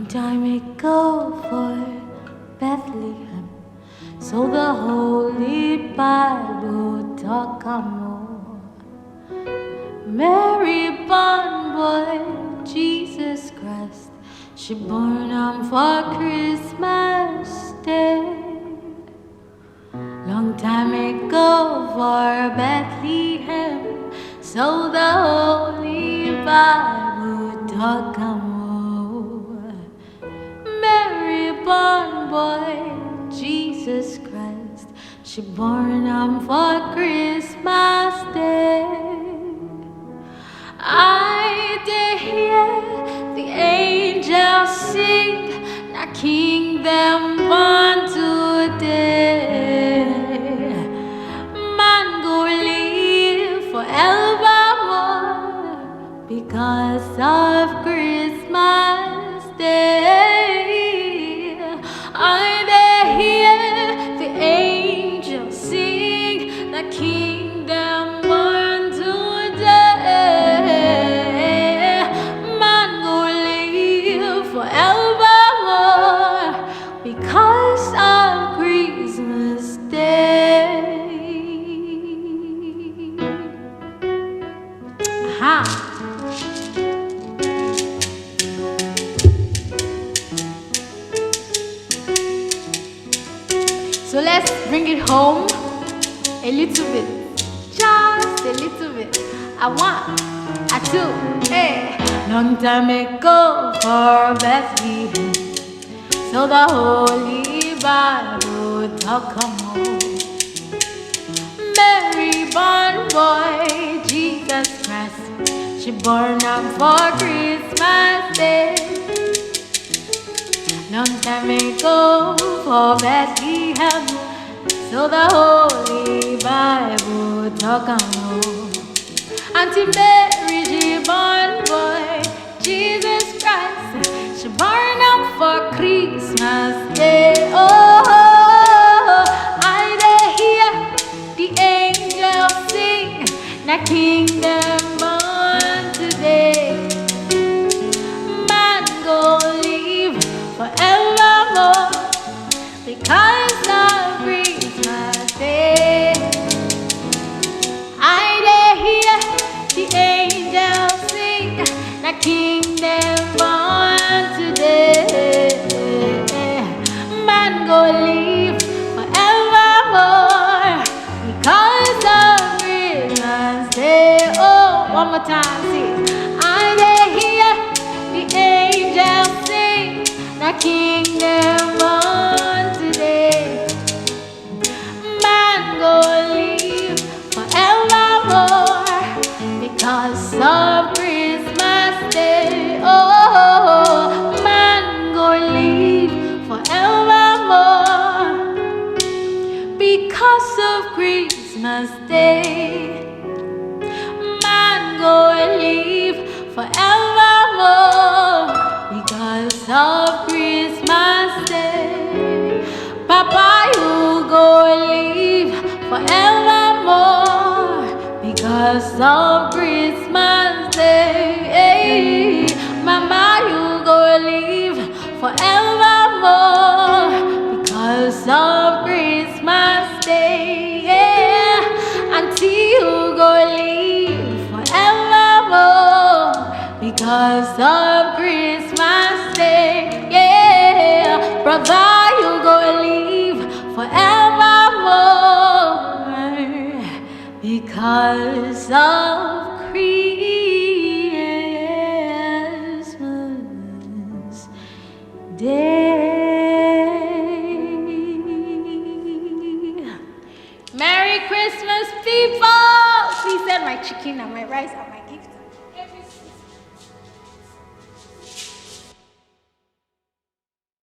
time ago for Bethlehem, so the Holy Bible talk more. Mary born boy, Jesus Christ, she born for Christmas Day. Long time ago for Bethlehem, so the Holy Bible talk more. Mary born boy, Jesus Christ, she born for Christmas Day. I did hear the angels sing, the kingdom born today. Man go live forevermore because of Christmas Day. I did hear the angels sing, the kingdom born today. Man go live forevermore because of Christmas Day. Aha. So let's bring it home a little bit, just a little bit. A one, a two, hey. Long time ago for Bethlehem, so the Holy Bible talk more. Mary born boy, Jesus Christ, she born for Christmas Day. Long time ago for Bethlehem, so the Holy Bible talk more. Auntie Mary, she born boy, Jesus Christ, she born for Christmas Day. Oh, I dey hear the angels sing, the kingdom born today. Man go live forevermore because of Christmas Day. I dey hear the angels sing, the kingdom born today. Man go live forevermore because of Christmas Day. Oh, one more time, see. I dey hear the angels sing, the kingdom born today. Man go live forevermore because of Christmas Day. Oh, man go live forevermore because of Christmas Day. Man go live forevermore because of Christmas Day. Papa, you go live forevermore because of Christmas Day. Mama, you go live forevermore because of Christmas Day. Auntie, you go live forevermore because of Christmas Day. Yeah, brother, you go live forevermore because of Christmas Day. Merry Christmas, people! Please send my chicken and my rice and my